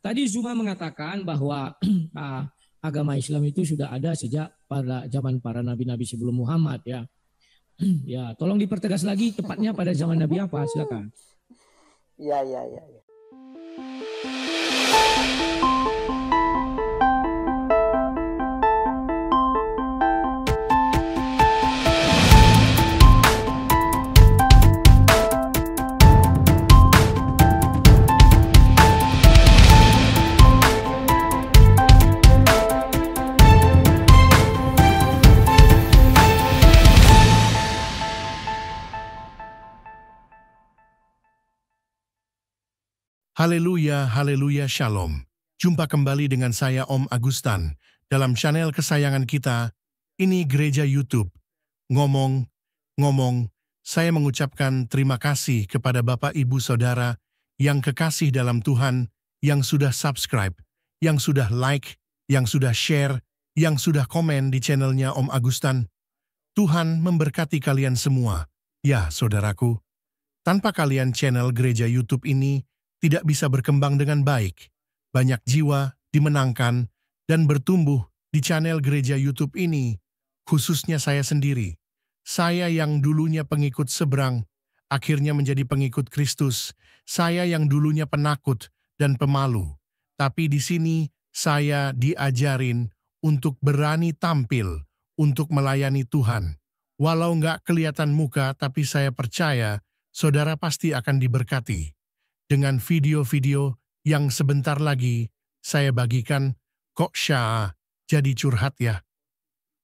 Tadi Zuma mengatakan bahwa agama Islam itu sudah ada sejak pada zaman para nabi-nabi sebelum Muhammad ya. Ya, tolong dipertegas lagi tepatnya pada zaman Nabi apa? Silakan. Ya. Haleluya, haleluya, shalom. Jumpa kembali dengan saya Om Agustan dalam channel kesayangan kita, ini Gereja YouTube. Ngomong, saya mengucapkan terima kasih kepada Bapak Ibu Saudara yang kekasih dalam Tuhan, yang sudah subscribe, yang sudah like, yang sudah share, yang sudah komen di channelnya Om Agustan. Tuhan memberkati kalian semua. Ya, saudaraku, tanpa kalian channel Gereja YouTube ini tidak bisa berkembang dengan baik. Banyak jiwa dimenangkan dan bertumbuh di channel Gereja YouTube ini, khususnya saya sendiri. Saya yang dulunya pengikut seberang, akhirnya menjadi pengikut Kristus. Saya yang dulunya penakut dan pemalu. Tapi di sini saya diajarin untuk berani tampil, untuk melayani Tuhan. Walau nggak kelihatan muka, tapi saya percaya saudara pasti akan diberkati dengan video-video yang sebentar lagi saya bagikan. Kok Syah jadi curhat ya?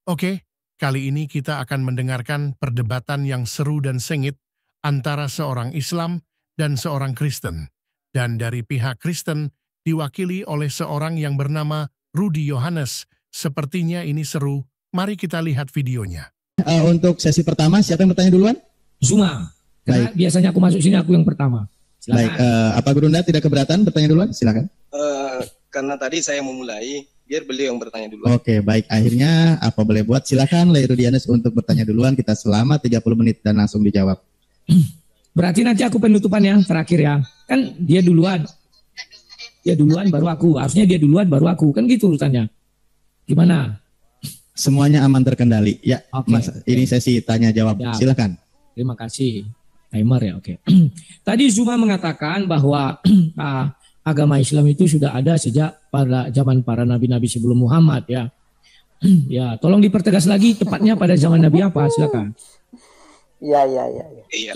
Oke, kali ini kita akan mendengarkan perdebatan yang seru dan sengit antara seorang Islam dan seorang Kristen. Dan dari pihak Kristen diwakili oleh seorang yang bernama Rudy Yohanes. Sepertinya ini seru, mari kita lihat videonya. Untuk sesi pertama, siapa yang bertanya duluan? Zuma. Karena biasanya aku masuk sini, aku yang pertama. Silakan. Baik, apa Gurunda tidak keberatan bertanya duluan? Silakan. Karena tadi saya memulai, biar beliau yang bertanya duluan. Oke, baik. Akhirnya apa boleh buat? Silakan Rudy Yohanes untuk bertanya duluan. Kita selama 30 menit dan langsung dijawab. Berarti nanti aku penutupan yang terakhir ya. Kan dia duluan. Dia duluan baru aku. Harusnya dia duluan baru aku. Kan gitu urutannya. Gimana? Semuanya aman terkendali. Ya, Oke. Mas, ini sesi tanya jawab. Ya. Silakan. Terima kasih. Timer ya, oke. Tadi Zuma mengatakan bahwa agama Islam itu sudah ada sejak pada zaman para nabi-nabi sebelum Muhammad ya. Ya, tolong dipertegas lagi tepatnya pada zaman Nabi apa? Silakan. Iya. Iya.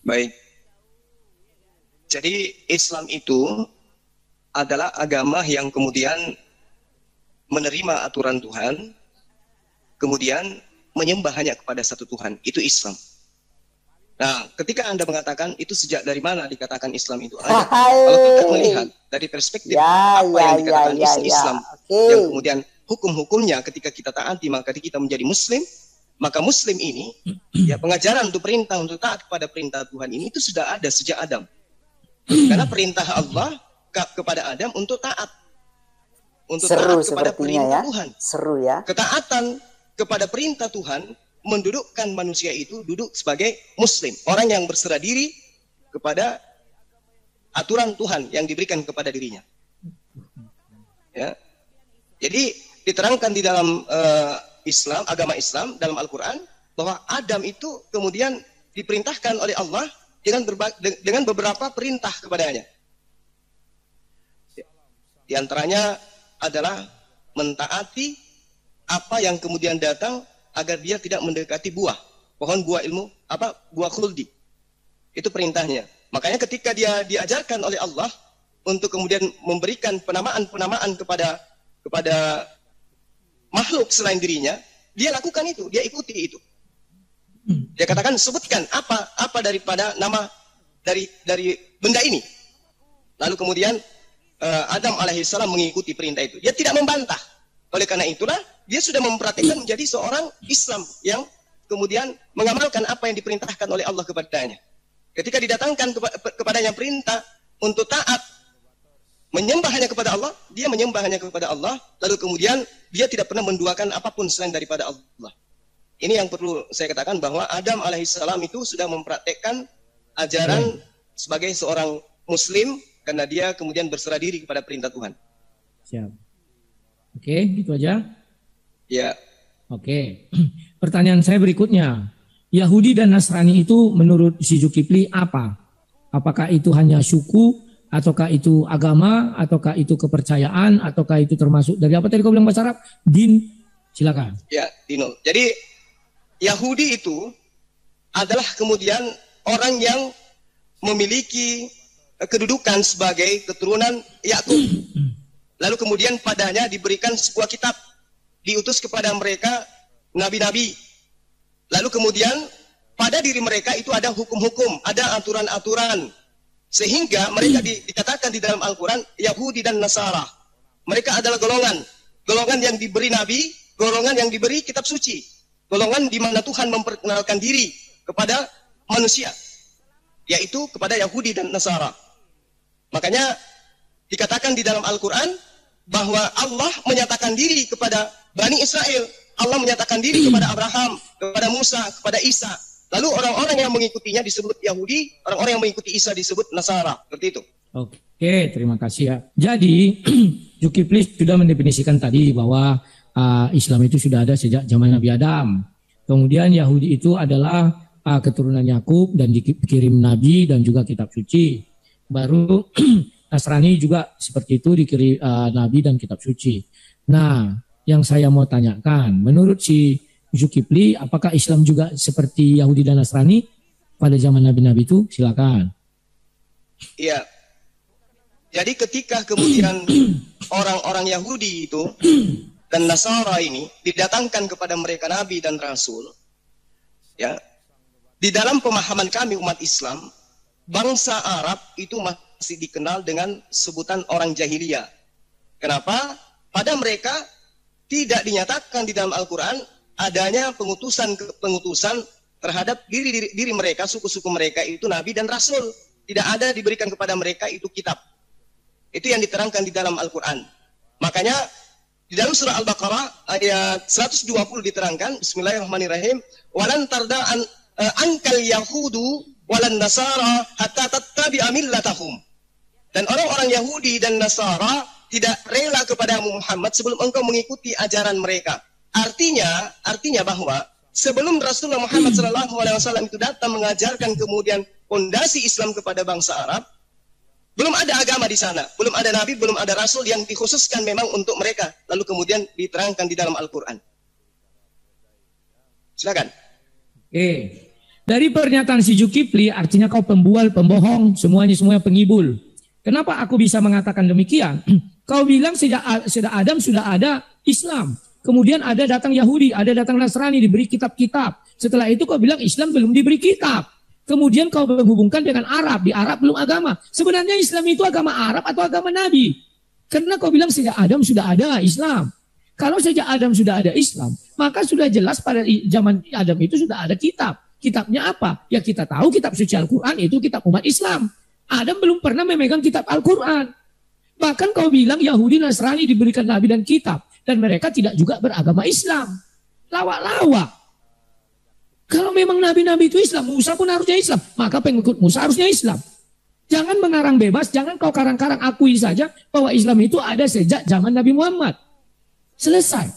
Baik. Jadi Islam itu adalah agama yang kemudian menerima aturan Tuhan, kemudian menyembah hanya kepada satu Tuhan. Itu Islam. Nah, ketika Anda mengatakan itu sejak dari mana dikatakan Islam itu ada? Kalau kita melihat dari perspektif apa yang dikatakan Islam, yang kemudian hukum-hukumnya ketika kita taati maka kita menjadi Muslim, maka Muslim ini, ya pengajaran untuk perintah untuk taat kepada perintah Tuhan ini itu sudah ada sejak Adam. Karena perintah Allah kepada Adam untuk taat. Untuk Seru taat kepada perintah ya. Tuhan. Seru ya. Ketaatan kepada perintah Tuhan mendudukkan manusia itu duduk sebagai Muslim. Orang yang berserah diri kepada aturan Tuhan yang diberikan kepada dirinya. Ya. Jadi diterangkan di dalam Islam, agama Islam dalam Al-Quran bahwa Adam itu kemudian diperintahkan oleh Allah dengan beberapa perintah kepadanya. Di antaranya adalah mentaati apa yang kemudian datang agar dia tidak mendekati pohon buah ilmu, buah khuldi. Itu perintahnya. Makanya ketika dia diajarkan oleh Allah untuk kemudian memberikan penamaan kepada makhluk selain dirinya, dia lakukan itu, dia ikuti itu. Dia katakan, sebutkan apa daripada nama dari benda ini. Lalu kemudian Adam alaihissalam mengikuti perintah itu. Dia tidak membantah. Oleh karena itulah dia sudah mempraktikkan menjadi seorang Islam yang kemudian mengamalkan apa yang diperintahkan oleh Allah kepadanya. Ketika didatangkan kepadanya perintah untuk taat, menyembah hanya kepada Allah, dia menyembah hanya kepada Allah, lalu kemudian dia tidak pernah menduakan apapun selain daripada Allah. Ini yang perlu saya katakan bahwa Adam alaihissalam itu sudah mempraktekkan ajaran sebagai seorang Muslim karena dia kemudian berserah diri kepada perintah Tuhan. Siap. Oke, gitu aja. Ya. Oke. Pertanyaan saya berikutnya. Yahudi dan Nasrani itu menurut si Zulkifli apa? Apakah itu hanya suku, ataukah itu agama, ataukah itu kepercayaan, ataukah itu termasuk dari apa tadi kau bilang bahasa Arab? Din. Silakan. Ya, Dino. Jadi Yahudi itu adalah kemudian orang yang memiliki kedudukan sebagai keturunan Yakub. Lalu kemudian padanya diberikan sebuah kitab, diutus kepada mereka nabi-nabi. Lalu kemudian pada diri mereka itu ada hukum-hukum, ada aturan-aturan. Sehingga mereka dikatakan di dalam Al-Quran Yahudi dan Nasara. Mereka adalah golongan yang diberi nabi, golongan yang diberi kitab suci, golongan di mana Tuhan memperkenalkan diri kepada manusia, yaitu kepada Yahudi dan Nasara. Makanya dikatakan di dalam Al-Quran bahwa Allah menyatakan diri kepada Bani Israel, Allah menyatakan diri kepada Abraham, kepada Musa, kepada Isa. Lalu orang-orang yang mengikutinya disebut Yahudi, orang-orang yang mengikuti Isa disebut Nasara. Seperti itu. Oke, terima kasih ya. Jadi Zulkifli sudah mendefinisikan tadi bahwa Islam itu sudah ada sejak zaman Nabi Adam. Kemudian Yahudi itu adalah keturunan Yakub dan dikirim Nabi dan juga kitab suci. Baru Nasrani juga seperti itu dikirim Nabi dan kitab suci. Nah, yang saya mau tanyakan, menurut si Zulkifli, apakah Islam juga seperti Yahudi dan Nasrani pada zaman Nabi-Nabi itu? Silakan. Iya. Jadi ketika kemudian orang-orang Yahudi itu dan Nasara ini didatangkan kepada mereka Nabi dan Rasul, ya, di dalam pemahaman kami umat Islam, bangsa Arab itu masih dikenal dengan sebutan orang jahiliyah. Kenapa? Pada mereka tidak dinyatakan di dalam Al-Quran adanya pengutusan terhadap diri mereka, suku-suku mereka itu Nabi dan Rasul. Tidak ada diberikan kepada mereka itu kitab. Itu yang diterangkan di dalam Al-Quran. Makanya di dalam surah Al-Baqarah ayat 120 diterangkan, Bismillahirrahmanirrahim, walan tarda ankal yahudu walan nasara hatta tattabi'a millatahum. Dan orang-orang Yahudi dan Nasara tidak rela kepada Muhammad sebelum engkau mengikuti ajaran mereka. Artinya bahwa sebelum Rasulullah Muhammad SAW itu datang mengajarkan kemudian fondasi Islam kepada bangsa Arab, belum ada agama di sana, belum ada nabi, belum ada rasul yang dikhususkan memang untuk mereka. Lalu kemudian diterangkan di dalam Al-Quran. Silakan. Oke. Dari pernyataan si Zulkifli, artinya kau pembual, pembohong, semuanya pengibul. Kenapa aku bisa mengatakan demikian? Kau bilang sejak Adam sudah ada Islam. Kemudian ada datang Yahudi, ada datang Nasrani, diberi kitab-kitab. Setelah itu kau bilang Islam belum diberi kitab. Kemudian kau menghubungkan dengan Arab. Di Arab belum agama. Sebenarnya Islam itu agama Arab atau agama Nabi? Karena kau bilang sejak Adam sudah ada Islam. Kalau sejak Adam sudah ada Islam, maka sudah jelas pada zaman Adam itu sudah ada kitab. Kitabnya apa? Ya kita tahu kitab suci Al-Quran itu kitab umat Islam. Adam belum pernah memegang kitab Al-Quran. Bahkan kau bilang Yahudi Nasrani diberikan Nabi dan kitab. Dan mereka tidak juga beragama Islam. Lawak-lawak. Kalau memang nabi-nabi itu Islam, Musa pun harusnya Islam. Maka pengikut Musa harusnya Islam. Jangan mengarang bebas, jangan kau karang-karang, akui saja bahwa Islam itu ada sejak zaman Nabi Muhammad. Selesai.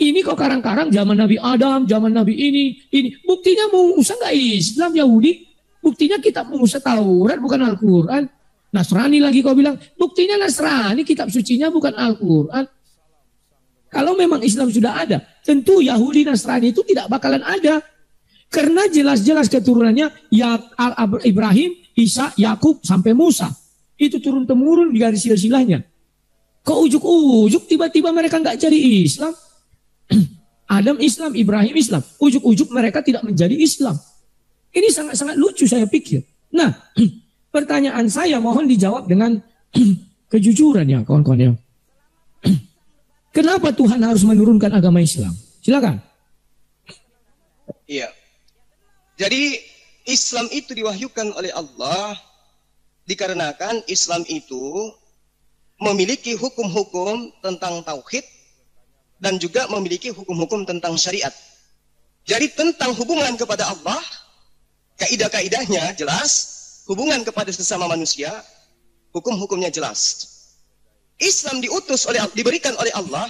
Ini kau karang-karang zaman Nabi Adam, zaman Nabi ini. Buktinya Musa nggak Islam, Yahudi. Buktinya kitab Musa Taurat bukan Al-Quran. Nasrani lagi kau bilang, buktinya Nasrani kitab sucinya bukan Al-Quran. Kalau memang Islam sudah ada, tentu Yahudi Nasrani itu tidak bakalan ada. Karena jelas-jelas keturunannya ya Ibrahim, Isa, Yakub sampai Musa. Itu turun-temurun di garis silsilahnya. Kok ujuk-ujuk tiba-tiba mereka nggak jadi Islam? Adam Islam, Ibrahim Islam. Ujuk-ujuk mereka tidak menjadi Islam. Ini sangat-sangat lucu saya pikir. Nah, pertanyaan saya mohon dijawab dengan kejujuran ya kawan-kawan ya. Kenapa Tuhan harus menurunkan agama Islam? Silakan. Iya. Jadi Islam itu diwahyukan oleh Allah dikarenakan Islam itu memiliki hukum-hukum tentang tauhid dan juga memiliki hukum-hukum tentang syariat. Jadi tentang hubungan kepada Allah, kaidah-kaidahnya jelas, hubungan kepada sesama manusia, hukum-hukumnya jelas. Islam diberikan oleh Allah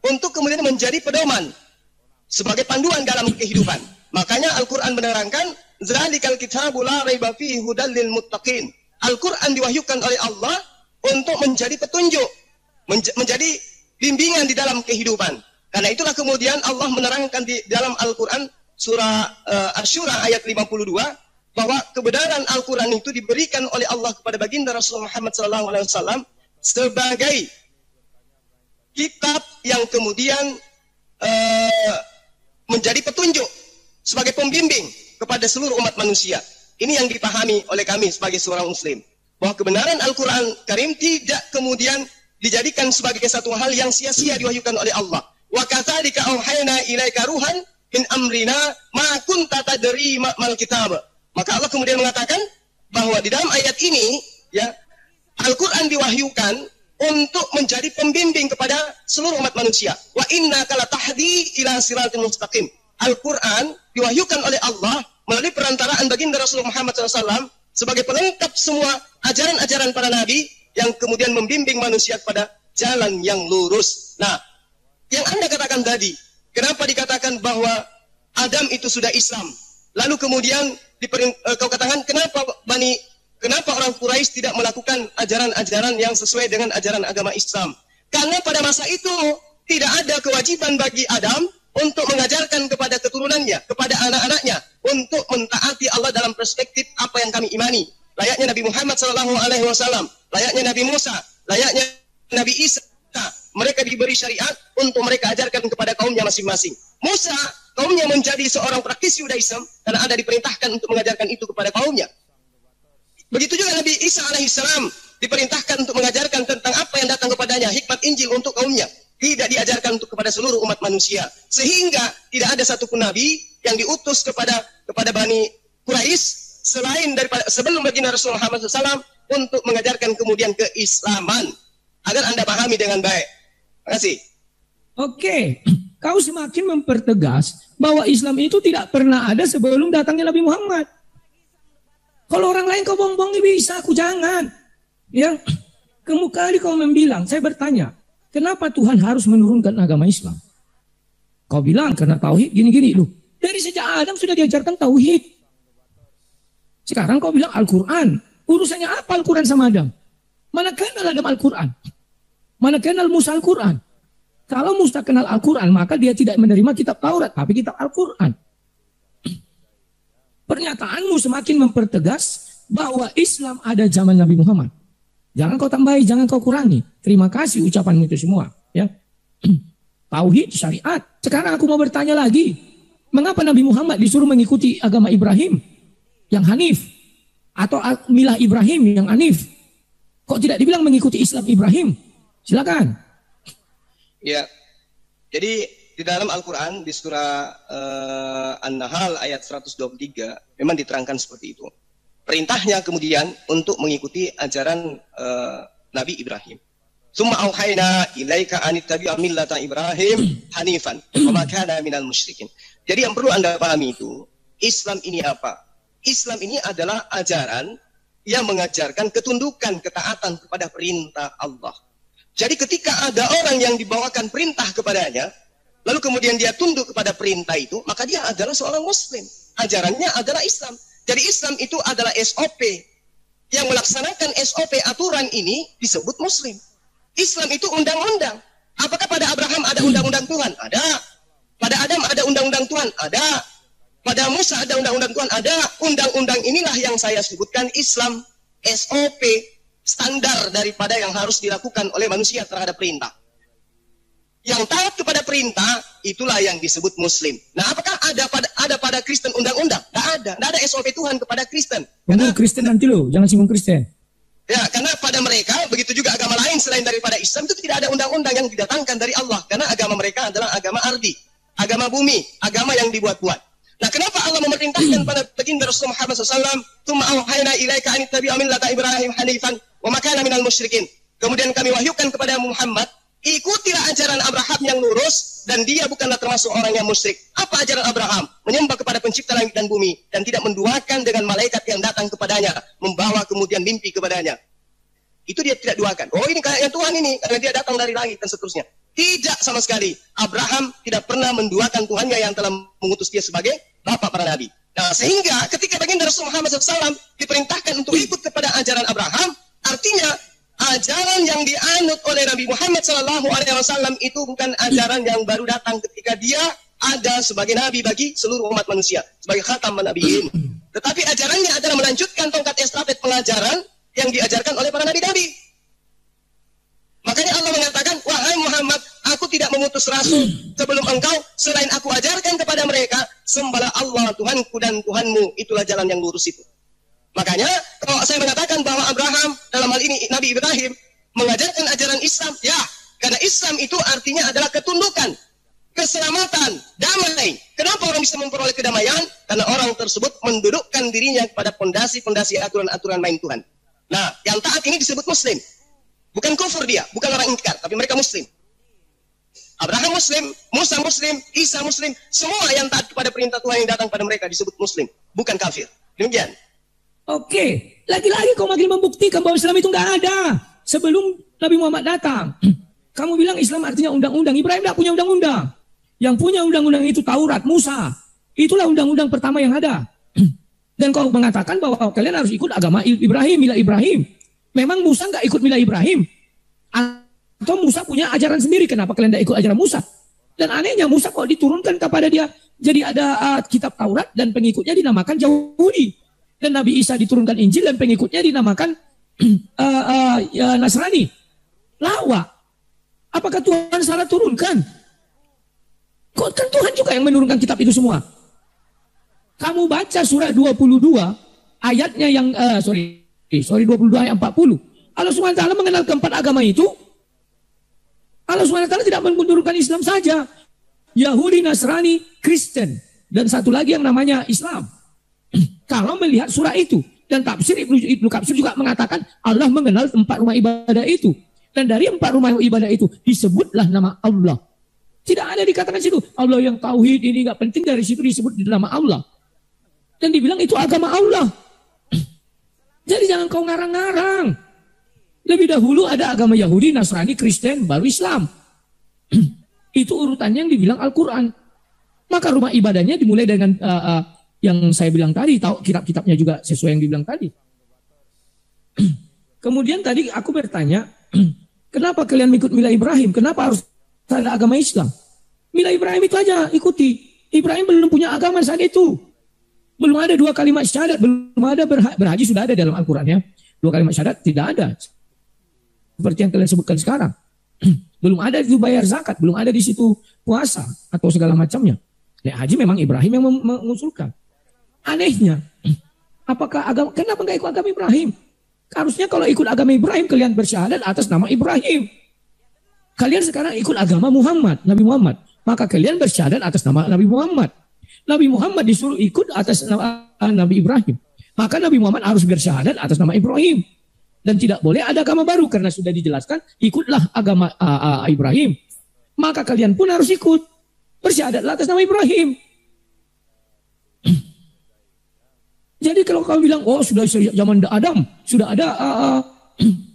untuk kemudian menjadi pedoman sebagai panduan dalam kehidupan. Makanya Al-Quran menerangkan, "Zalikal kitabu la raiba fihi hudal lil muttaqin." Al-Quran diwahyukan oleh Allah untuk menjadi petunjuk, menjadi bimbingan di dalam kehidupan. Karena itulah kemudian Allah menerangkan di dalam Al-Quran surah Asy-Syura ayat 52 bahwa kebenaran Al-Quran itu diberikan oleh Allah kepada baginda Rasulullah Muhammad SAW sebagai kitab yang kemudian menjadi petunjuk sebagai pembimbing kepada seluruh umat manusia. Ini yang dipahami oleh kami sebagai seorang muslim, bahwa kebenaran Al-Quran Karim tidak kemudian dijadikan sebagai satu hal yang sia-sia diwahyukan oleh Allah. Wa kadzalika auhayna ilaika ruhan min amrina ma kunta tadri mal kitab. Maka Allah kemudian mengatakan bahwa di dalam ayat ini ya, Al-Quran diwahyukan untuk menjadi pembimbing kepada seluruh umat manusia. Wa innaka latahdi ila siratal mustaqim. Al-Quran diwahyukan oleh Allah melalui perantaraan baginda Rasulullah Muhammad SAW sebagai pelengkap semua ajaran-ajaran para nabi yang kemudian membimbing manusia kepada jalan yang lurus. Nah, yang Anda katakan tadi, kenapa dikatakan bahwa Adam itu sudah Islam? Lalu kemudian kau katakan kenapa orang Quraisy tidak melakukan ajaran-ajaran yang sesuai dengan ajaran agama Islam? Karena pada masa itu tidak ada kewajiban bagi Adam untuk mengajarkan kepada keturunannya, kepada anak-anaknya, untuk mentaati Allah dalam perspektif apa yang kami imani. Layaknya Nabi Muhammad SAW, layaknya Nabi Musa, layaknya Nabi Isa. Mereka diberi syariat untuk mereka ajarkan kepada kaumnya masing-masing. Musa, kaumnya menjadi seorang praktisi Judaism karena ada diperintahkan untuk mengajarkan itu kepada kaumnya. Begitu juga Nabi Isa alaihissalam diperintahkan untuk mengajarkan tentang apa yang datang kepadanya, hikmat Injil untuk kaumnya. Tidak diajarkan untuk kepada seluruh umat manusia. Sehingga tidak ada satupun nabi yang diutus kepada Bani Quraisy selain daripada sebelum baginda Rasulullah Muhammad SAW untuk mengajarkan kemudian keislaman. Agar Anda pahami dengan baik. Terima kasih. Oke, kau semakin mempertegas bahwa Islam itu tidak pernah ada sebelum datangnya Nabi Muhammad. Kalau orang lain kau bohong-bohong bisa, aku jangan. Ya, kali kau membilang, saya bertanya, kenapa Tuhan harus menurunkan agama Islam? Kau bilang karena tauhid gini-gini. Loh, dari sejak Adam sudah diajarkan tauhid. Sekarang kau bilang Al-Quran. Urusannya apa Al-Quran sama Adam? Mana kenal Adam Al-Quran? Mana kenal Musa Al-Quran? Kalau Musa kenal Al-Quran, maka dia tidak menerima kitab Taurat, tapi kitab Al-Quran. Pernyataanmu semakin mempertegas bahwa Islam ada zaman Nabi Muhammad. Jangan kau tambahi, jangan kau kurangi. Terima kasih ucapanmu itu semua. Ya. Tauhid, syariat. Sekarang aku mau bertanya lagi. Mengapa Nabi Muhammad disuruh mengikuti agama Ibrahim yang Hanif? Atau milah Ibrahim yang Hanif? Kok tidak dibilang mengikuti Islam Ibrahim? Silakan. Ya, jadi di dalam Al-Quran di surah An-Nahl ayat 123 memang diterangkan seperti itu. Perintahnya kemudian untuk mengikuti ajaran Nabi Ibrahim. Summa auhayna ilaika anittabi'a millata Ibrahim hanifan wa ma kana minal musyrikin. Jadi yang perlu Anda pahami itu, Islam ini apa? Islam ini adalah ajaran yang mengajarkan ketundukan, ketaatan kepada perintah Allah. Jadi ketika ada orang yang dibawakan perintah kepadanya, lalu kemudian dia tunduk kepada perintah itu, maka dia adalah seorang muslim. Ajarannya adalah Islam. Jadi Islam itu adalah SOP. Yang melaksanakan SOP aturan ini disebut muslim. Islam itu undang-undang. Apakah pada Abraham ada undang-undang Tuhan? Ada. Pada Adam ada undang-undang Tuhan? Ada. Pada Musa ada undang-undang Tuhan? Ada. Undang-undang inilah yang saya sebutkan Islam SOP, standar daripada yang harus dilakukan oleh manusia terhadap perintah. Yang taat kepada perintah, itulah yang disebut muslim. Nah, apakah ada pada Kristen undang-undang? Tidak ada. Tidak ada SOP Tuhan kepada Kristen. Karena Kristen nanti loh, jangan singgung Kristen. Ya, karena pada mereka, begitu juga agama lain selain daripada Islam, itu tidak ada undang-undang yang didatangkan dari Allah. Karena agama mereka adalah agama ardi, agama bumi, agama yang dibuat-buat. Nah, kenapa Allah memerintahkan pada baginda Rasulullah Muhammad SAW, "Tsumma auhayna ilaika an ittabi'a millata Ibrahim hanifan wa ma kana minal musyrikin." Kemudian kami wahyukan kepada Muhammad, ikutilah ajaran Abraham yang lurus dan dia bukanlah termasuk orang yang musyrik. Apa ajaran Abraham? Menyembah kepada pencipta langit dan bumi dan tidak menduakan dengan malaikat yang datang kepadanya, membawa kemudian mimpi kepadanya. Itu dia tidak duakan. Oh, ini kayaknya Tuhan ini, karena dia datang dari langit dan seterusnya. Tidak sama sekali. Abraham tidak pernah menduakan Tuhannya yang telah mengutus dia sebagai bapak para nabi. Nah, sehingga ketika baginda Rasul Muhammad SAW diperintahkan untuk ikut kepada ajaran Abraham, artinya ajaran yang dianut oleh Nabi Muhammad SAW itu bukan ajaran yang baru datang ketika dia ada sebagai nabi bagi seluruh umat manusia, sebagai khatam nabiyyin. Tetapi ajarannya adalah melanjutkan tongkat estafet pengajaran yang diajarkan oleh para nabi-nabi. Makanya Allah mengatakan, wahai Muhammad, aku tidak mengutus rasul sebelum engkau, selain aku ajarkan kepada mereka, sembahlah Allah Tuhanku dan Tuhanmu, itulah jalan yang lurus itu. Makanya kalau saya mengatakan bahwa Abraham, dalam hal ini Nabi Ibrahim, mengajarkan ajaran Islam, ya, karena Islam itu artinya adalah ketundukan, keselamatan, damai. Kenapa orang bisa memperoleh kedamaian? Karena orang tersebut mendudukkan dirinya pada pondasi-pondasi aturan-aturan main Tuhan. Nah, yang taat ini disebut Muslim. Bukan kufur dia, bukan orang ingkar, tapi mereka Muslim. Abraham Muslim, Musa Muslim, Isa Muslim, semua yang taat kepada perintah Tuhan yang datang pada mereka disebut Muslim, bukan kafir. Demikian. Oke, lagi-lagi kau makin membuktikan bahwa Islam itu nggak ada sebelum Nabi Muhammad datang. Kamu bilang Islam artinya undang-undang. Ibrahim tidak punya undang-undang. Yang punya undang-undang itu Taurat, Musa. Itulah undang-undang pertama yang ada. Dan kau mengatakan bahwa kalian harus ikut agama Ibrahim, milah Ibrahim. Memang Musa nggak ikut milah Ibrahim? Atau Musa punya ajaran sendiri? Kenapa kalian tidak ikut ajaran Musa? Dan anehnya Musa kok diturunkan kepada dia. Jadi ada kitab Taurat dan pengikutnya dinamakan Yahudi. Dan Nabi Isa diturunkan Injil dan pengikutnya dinamakan Nasrani. Lawa. Apakah Tuhan salah turunkan? Kok kan Tuhan juga yang menurunkan kitab itu semua? Kamu baca surah 22 ayatnya yang 22 ayat 40. Allah SWT mengenal keempat agama itu. Allah SWT tidak menurunkan Islam saja. Yahudi, Nasrani, Kristen. Dan satu lagi yang namanya Islam. Kalau melihat surah itu. Dan tafsir Ibnu Katsir juga mengatakan Allah mengenal empat rumah ibadah itu. Dan dari empat rumah ibadah itu disebutlah nama Allah. Tidak ada dikatakan situ. Allah yang tauhid ini nggak penting, dari situ disebut nama Allah. Dan dibilang itu agama Allah. Jadi jangan kau ngarang-ngarang. Lebih dahulu ada agama Yahudi, Nasrani, Kristen, baru Islam. Itu urutannya yang dibilang Al-Quran. Maka rumah ibadahnya dimulai dengan yang saya bilang tadi, tahu kitab-kitabnya juga sesuai yang dibilang tadi. Kemudian tadi aku bertanya, kenapa kalian ikut milah Ibrahim? Kenapa harus ada agama Islam? Milah Ibrahim itu aja ikuti. Ibrahim belum punya agama saat itu. Belum ada dua kalimat syahadat, belum ada berhaji, sudah ada dalam Al-Quran ya. Dua kalimat syahadat tidak ada. Seperti yang kalian sebutkan sekarang. Belum ada itu bayar zakat, belum ada di situ puasa atau segala macamnya. Nek haji memang Ibrahim yang mengusulkan. Anehnya, apakah kenapa nggak ikut agama Ibrahim? Harusnya kalau ikut agama Ibrahim, kalian bersyahadat atas nama Ibrahim. Kalian sekarang ikut agama Muhammad, Nabi Muhammad. Maka kalian bersyahadat atas nama Nabi Muhammad. Nabi Muhammad disuruh ikut atas nama Nabi Ibrahim. Maka Nabi Muhammad harus bersyahadat atas nama Ibrahim. Dan tidak boleh ada agama baru karena sudah dijelaskan, ikutlah agama Ibrahim. Maka kalian pun harus ikut. Bersyahadatlah atas nama Ibrahim. Jadi kalau kau bilang, oh sudah zaman Adam, sudah ada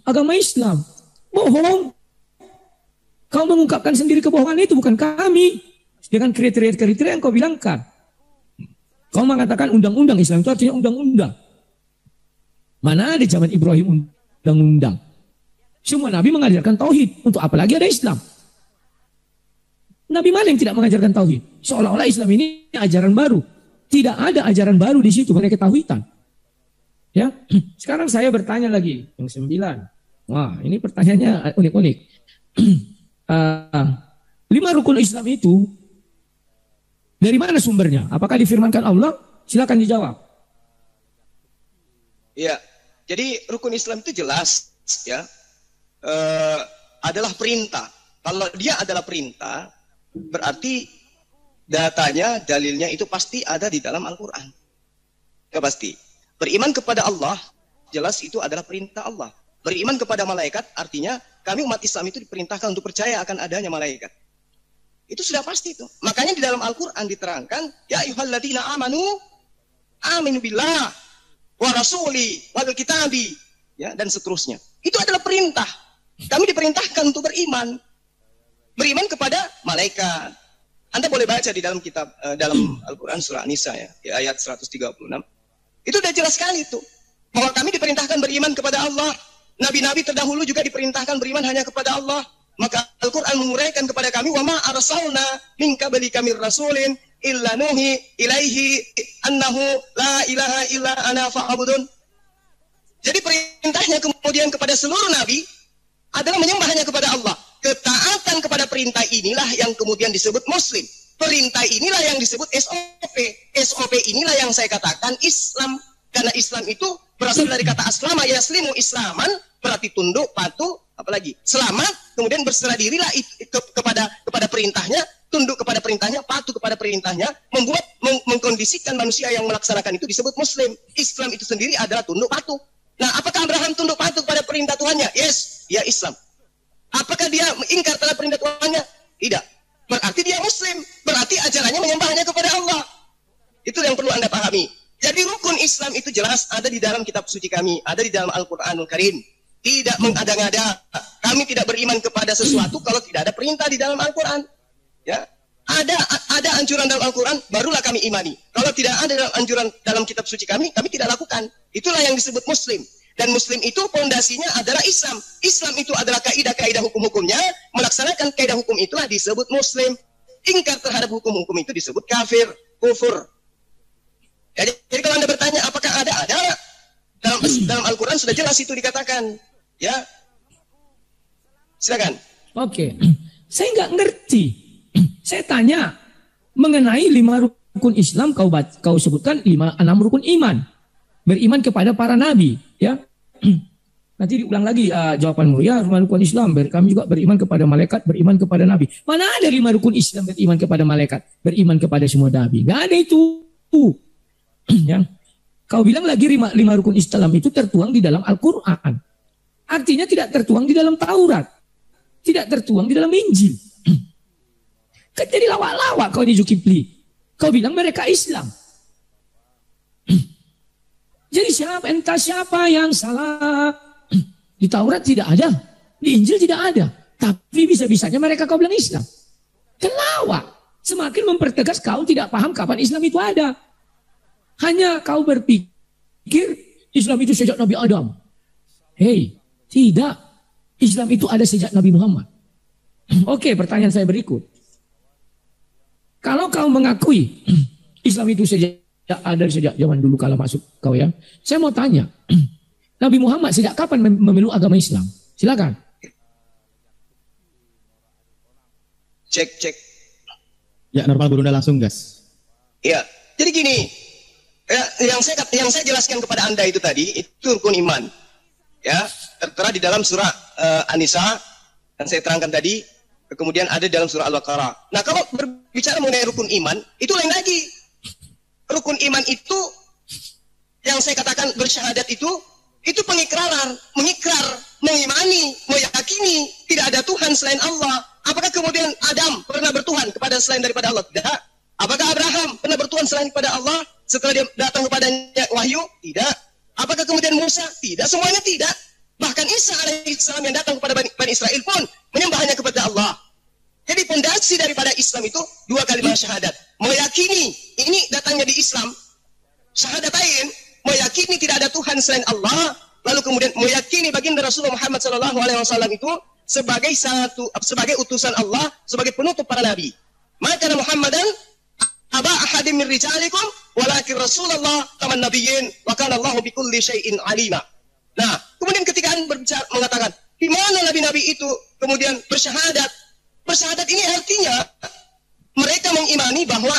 agama Islam. Bohong. Kau mengungkapkan sendiri kebohongan itu, bukan kami. Dengan kriteria-kriteria yang kau bilangkan. Kau mengatakan undang-undang Islam itu artinya undang-undang. Mana ada zaman Ibrahim undang-undang? Semua Nabi mengajarkan tauhid. Untuk apa lagi ada Islam? Nabi mana yang tidak mengajarkan tauhid? Seolah-olah Islam ini ajaran baru. Tidak ada ajaran baru di situ, hanya ketahuitan. Ya, sekarang saya bertanya lagi yang 9. Wah, ini pertanyaannya unik-unik. 5 rukun Islam itu dari mana sumbernya? Apakah difirmankan Allah? Silakan dijawab. Ya, jadi rukun Islam itu jelas, ya, adalah perintah. Kalau dia adalah perintah, berarti datanya, dalilnya itu pasti ada di dalam Al-Quran. Ya pasti. Beriman kepada Allah, jelas itu adalah perintah Allah. Beriman kepada malaikat, artinya kami umat Islam itu diperintahkan untuk percaya akan adanya malaikat. Itu sudah pasti itu. Makanya di dalam Al-Quran diterangkan, ya ayyuhalladzina amanu, aminu billah, wa rasuli, wa kitabi, ya, dan seterusnya. Itu adalah perintah. Kami diperintahkan untuk beriman. Beriman kepada malaikat. Anda boleh baca di dalam kitab, dalam Al-Quran surah An-Nisa ya, di ayat 136. Itu udah jelas sekali tuh. Bahwa kami diperintahkan beriman kepada Allah. Nabi-nabi terdahulu juga diperintahkan beriman hanya kepada Allah. Maka Al-Quran menguraikan kepada kami, wa ma arsalna min qablika mir rasulin illa nuhi ilaihi annahu la ilaha illa ana fa'budun. Jadi perintahnya kemudian kepada seluruh nabi adalah menyembah hanya kepada Allah. Ketaatan kepada perintah inilah yang kemudian disebut muslim. Perintah inilah yang disebut SOP. SOP inilah yang saya katakan Islam. Karena Islam itu berasal dari kata aslama yaslimu islaman, berarti tunduk, patuh, apalagi selamat, kemudian berserah dirilah kepada perintahnya, tunduk kepada perintahnya, patuh kepada perintahnya, mengkondisikan manusia yang melaksanakan itu disebut muslim. Islam itu sendiri adalah tunduk patuh. Nah, apakah Abraham tunduk patuh kepada perintah Tuhannya? Yes, dia Islam. Apakah dia ingkar terhadap perintah Tuhannya? Tidak. Berarti dia muslim. Berarti ajarannya menyembahnya kepada Allah. Itu yang perlu Anda pahami. Jadi rukun Islam itu jelas ada di dalam kitab suci kami, ada di dalam Al-Quranul Karim. Tidak mengada-ngada. Kami tidak beriman kepada sesuatu kalau tidak ada perintah di dalam Al-Quran. Ya, ada anjuran dalam Al-Quran, barulah kami imani. Kalau tidak ada anjuran dalam kitab suci kami tidak lakukan. Itulah yang disebut Muslim. Dan Muslim itu fondasinya adalah Islam. Islam itu adalah kaidah-kaidah hukum-hukumnya. Melaksanakan kaidah hukum itulah disebut Muslim. Ingkar terhadap hukum-hukum itu disebut kafir, kufur. Jadi kalau Anda bertanya apakah ada dalam Al-Quran sudah jelas itu dikatakan, ya. Silakan. Oke, saya nggak ngerti. Saya tanya mengenai 5 rukun Islam, kau sebutkan 6 rukun iman. Beriman kepada para nabi, ya. Nanti diulang lagi jawabanmu, ya. 5 rukun Islam, kami juga beriman kepada malaikat, beriman kepada nabi. Mana ada 5 rukun Islam beriman kepada malaikat, beriman kepada semua nabi? Nggak ada itu. Ya. Kau bilang lagi 5 rukun Islam itu tertuang di dalam Al-Quran. Artinya tidak tertuang di dalam Taurat. Tidak tertuang di dalam Injil. Kan jadi lawak-lawak kau di Zulkifli. Kau bilang mereka Islam. Jadi entah siapa yang salah. Di Taurat tidak ada. Di Injil tidak ada. Tapi bisa-bisanya mereka kau bilang Islam. Kan lawak. Semakin mempertegas kau tidak paham kapan Islam itu ada. Hanya kau berpikir Islam itu sejak Nabi Adam. Hei, tidak. Islam itu ada sejak Nabi Muhammad. Oke, pertanyaan saya berikut. Kalau kau mengakui Islam itu ada sejak zaman dulu kala masuk kau, ya. Saya mau tanya, Nabi Muhammad sejak kapan memeluk agama Islam? Silakan. Cek. Ya, normal Burunda langsung gas. Ya, jadi gini. Ya, yang saya jelaskan kepada Anda itu tadi, itu rukun iman. Ya, tertera di dalam surah An-Nisa yang saya terangkan tadi, kemudian ada dalam surah Al-Baqarah. Nah, kalau berbicara mengenai rukun iman, itu lain lagi. Rukun iman itu yang saya katakan bersyahadat itu pengikraran, mengikrar, mengimani, meyakini tidak ada Tuhan selain Allah. Apakah kemudian Adam pernah bertuhan kepada selain daripada Allah? Tidak. Apakah Abraham pernah bertuhan selain kepada Allah setelah dia datang kepadanya wahyu? Tidak. Apakah kemudian Musa? Tidak. Semuanya tidak. Bahkan Isa alaihissalam yang datang kepada Bani Israel pun menyembah hanya kepada Allah. Jadi fondasi daripada Islam itu 2 kalimat syahadat. Meyakini ini datangnya di Islam. Syahadatain, meyakini tidak ada Tuhan selain Allah. Lalu kemudian meyakini baginda Rasulullah Muhammad SAW itu sebagai utusan Allah, sebagai penutup para nabi. Maka Muhammadan aba ahadim min rijalikum walakin Rasulullah taman nabiyyin wa kana Allahu bikulli syai'in alima. Nah, kemudian ketika berbicara mengatakan di mana nabi-nabi itu kemudian bersyahadat. Bersyahadat ini artinya mereka mengimani bahwa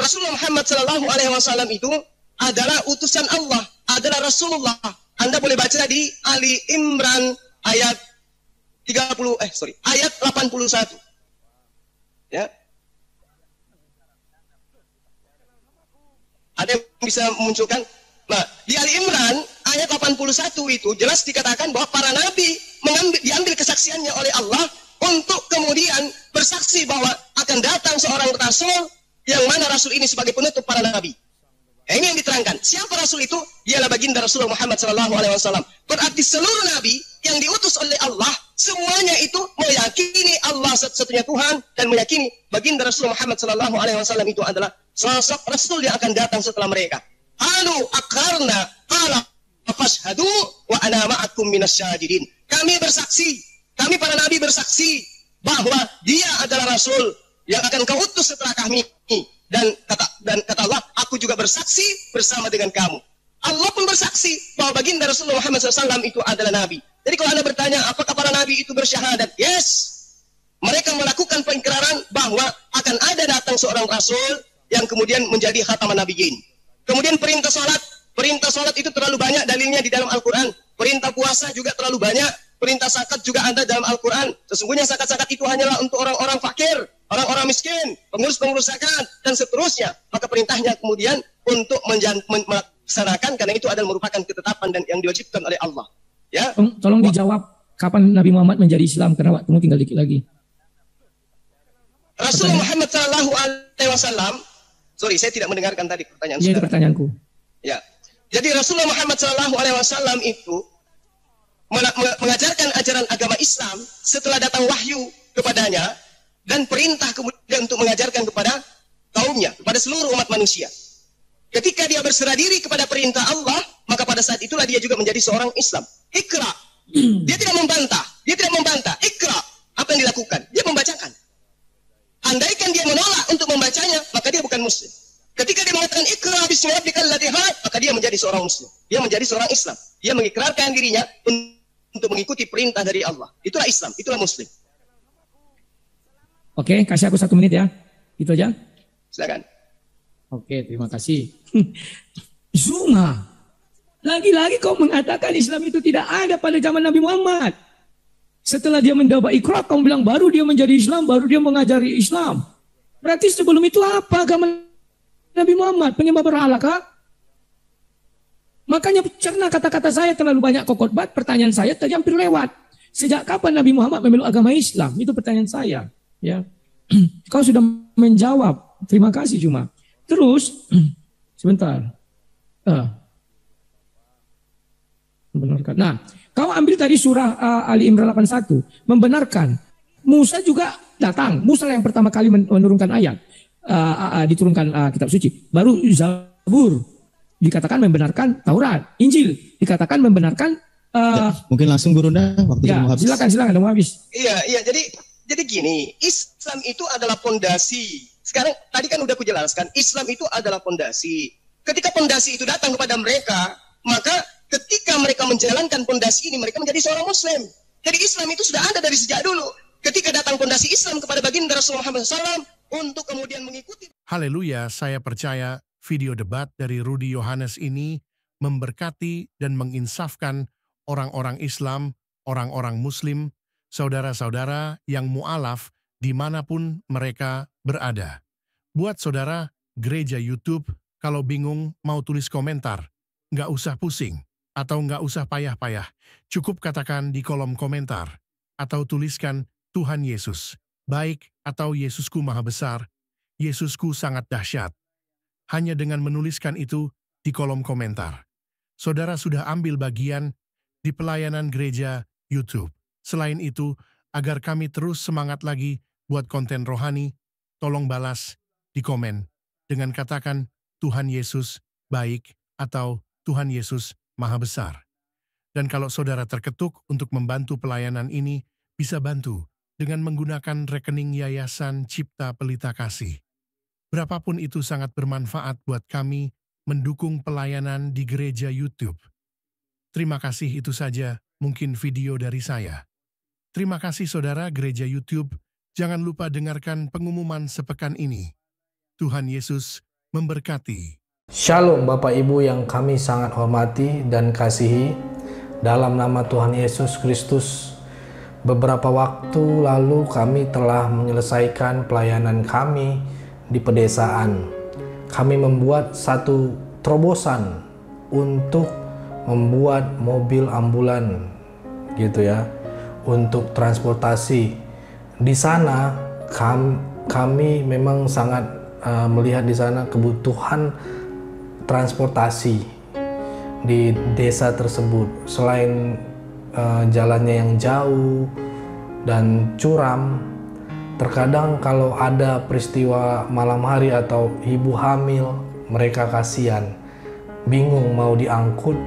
Rasulullah Muhammad SAW itu adalah utusan Allah, adalah Rasulullah. Anda boleh baca di Ali Imran ayat 81. Ya. Ada yang bisa memunculkan? Nah, di Ali Imran ayat 81 itu jelas dikatakan bahwa para nabi diambil kesaksiannya oleh Allah untuk kemudian bersaksi bahwa akan datang seorang rasul yang mana rasul ini sebagai penutup para nabi. Ini yang diterangkan. Siapa Rasul itu? Ialah baginda Rasulullah Muhammad SAW. Berarti seluruh Nabi yang diutus oleh Allah, semuanya itu meyakini Allah satu-satunya Tuhan dan meyakini baginda Rasulullah Muhammad SAW itu adalah sosok Rasul yang akan datang setelah mereka. Halu akarna qala fashhadu wa ana ma'akum minasyahidin. Kami bersaksi, kami para nabi bersaksi bahwa dia adalah Rasul yang akan kau utus setelah kami. Dan kata Allah, aku juga bersaksi bersama dengan kamu. Allah pun bersaksi bahwa baginda Rasulullah Muhammad SAW itu adalah Nabi. Jadi kalau Anda bertanya, apakah para Nabi itu bersyahadat? Yes. Mereka melakukan pengingkaran bahwa akan ada datang seorang Rasul yang kemudian menjadi khataman nabiyyin. Kemudian perintah salat itu terlalu banyak dalilnya di dalam Al-Quran. Perintah puasa juga terlalu banyak. Perintah zakat juga ada dalam Al-Quran. Sesungguhnya zakat-zakat itu hanyalah untuk orang-orang fakir, orang-orang miskin, pengurus-pengurus zakat, dan seterusnya. Maka perintahnya kemudian untuk melaksanakan, karena itu adalah merupakan ketetapan dan yang diwajibkan oleh Allah. Ya. Tolong dijawab, kapan Nabi Muhammad menjadi Islam? Karena waktumu tinggal dikit lagi. Rasulullah Muhammad SAW, sorry, saya tidak mendengarkan tadi pertanyaan itu pertanyaanku. Ya. Jadi Rasulullah Muhammad SAW itu mengajarkan ajaran agama Islam setelah datang wahyu kepadanya dan perintah kemudian untuk mengajarkan kepada kaumnya, kepada seluruh umat manusia. Ketika dia berserah diri kepada perintah Allah, maka pada saat itulah dia juga menjadi seorang Islam. Iqra. Dia tidak membantah. Iqra. Apa yang dilakukan? Dia membacakan. Andaikan dia menolak untuk membacanya, maka dia bukan muslim. Ketika dia mengatakan Iqra bismi rabbikal ladzi khalaq, maka dia menjadi seorang muslim. Dia menjadi seorang Islam. Dia mengikrarkan dirinya untuk mengikuti perintah dari Allah. Itulah Islam, itulah muslim. Oke, kasih aku 1 menit ya. Itu aja. Silakan. Oke, terima kasih. Zuma, lagi-lagi kau mengatakan Islam itu tidak ada pada zaman Nabi Muhammad. Setelah dia mendapat Iqra, kau bilang baru dia menjadi Islam, baru dia mengajari Islam. Berarti sebelum itu apa agama Nabi Muhammad? Penyembah berhala kah? Makanya karena kata-kata saya terlalu banyak kokotbat, pertanyaan saya tadi hampir lewat. Sejak kapan Nabi Muhammad memeluk agama Islam? Itu pertanyaan saya. Ya, kau sudah menjawab. Terima kasih cuma. Terus, sebentar. Membenarkan. Nah, kau ambil tadi surah Ali Imran 81. Membenarkan. Musa juga datang. Musa yang pertama kali menurunkan ayat. Diturunkan kitab suci. Baru Zabur. Dikatakan membenarkan Taurat, Injil dikatakan membenarkan. Mungkin langsung Gurunda, waktu ya, mau habis. Silakan, mau habis. Iya. Jadi gini, Islam itu adalah pondasi. Sekarang tadi kan udah aku jelaskan, Islam itu adalah pondasi. Ketika pondasi itu datang kepada mereka, maka ketika mereka menjalankan pondasi ini, mereka menjadi seorang Muslim. Jadi Islam itu sudah ada dari sejak dulu. Ketika datang pondasi Islam kepada baginda Rasulullah Muhammad SAW untuk kemudian mengikuti. Haleluya, saya percaya video debat dari Rudy Yohanes ini memberkati dan menginsafkan orang-orang Islam, orang-orang Muslim, saudara-saudara yang mu'alaf dimanapun mereka berada. Buat saudara gereja YouTube, kalau bingung mau tulis komentar, nggak usah pusing atau nggak usah payah-payah. Cukup katakan di kolom komentar atau tuliskan Tuhan Yesus, baik atau Yesusku Maha Besar, Yesusku sangat dahsyat. Hanya dengan menuliskan itu di kolom komentar, saudara sudah ambil bagian di pelayanan gereja YouTube. Selain itu, agar kami terus semangat lagi buat konten rohani, tolong balas di komen dengan katakan Tuhan Yesus baik atau Tuhan Yesus Maha Besar. Dan kalau saudara terketuk untuk membantu pelayanan ini, bisa bantu dengan menggunakan rekening Yayasan Cipta Pelita Kasih. Berapapun itu sangat bermanfaat buat kami mendukung pelayanan di gereja YouTube. Terima kasih, itu saja mungkin video dari saya. Terima kasih saudara gereja YouTube. Jangan lupa dengarkan pengumuman sepekan ini. Tuhan Yesus memberkati. Shalom Bapak Ibu yang kami sangat hormati dan kasihi. Dalam nama Tuhan Yesus Kristus, beberapa waktu lalu kami telah menyelesaikan pelayanan kami di pedesaan. Kami membuat satu terobosan untuk membuat mobil ambulan gitu ya, untuk transportasi. Di sana kami memang sangat melihat di sana kebutuhan transportasi di desa tersebut. Selain jalannya yang jauh dan curam, terkadang kalau ada peristiwa malam hari atau ibu hamil, mereka kasihan, bingung mau diangkut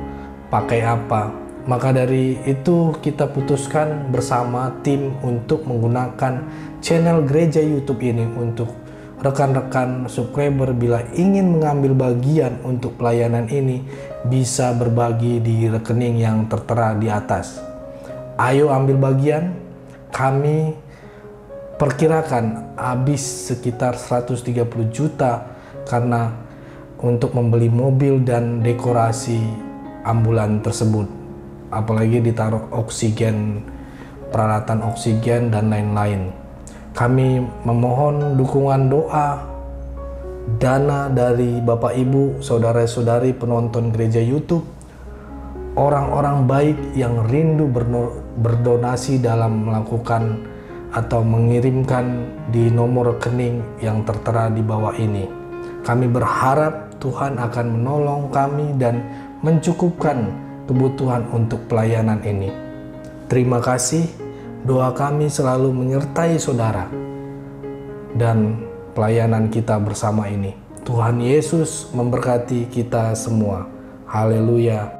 pakai apa. Maka dari itu kita putuskan bersama tim untuk menggunakan channel Gereja YouTube ini untuk rekan-rekan subscriber bila ingin mengambil bagian untuk pelayanan ini bisa berbagi di rekening yang tertera di atas. Ayo ambil bagian. Kami perkirakan habis sekitar 130 juta karena untuk membeli mobil dan dekorasi ambulan tersebut, apalagi ditaruh oksigen, peralatan oksigen dan lain-lain. Kami memohon dukungan doa, dana dari Bapak Ibu, saudara-saudari penonton Gereja YouTube, orang-orang baik yang rindu berdonasi dalam melakukan atau mengirimkan di nomor rekening yang tertera di bawah ini. Kami berharap Tuhan akan menolong kami dan mencukupkan kebutuhan untuk pelayanan ini. Terima kasih, doa kami selalu menyertai saudara dan pelayanan kita bersama ini. Tuhan Yesus memberkati kita semua. Haleluya.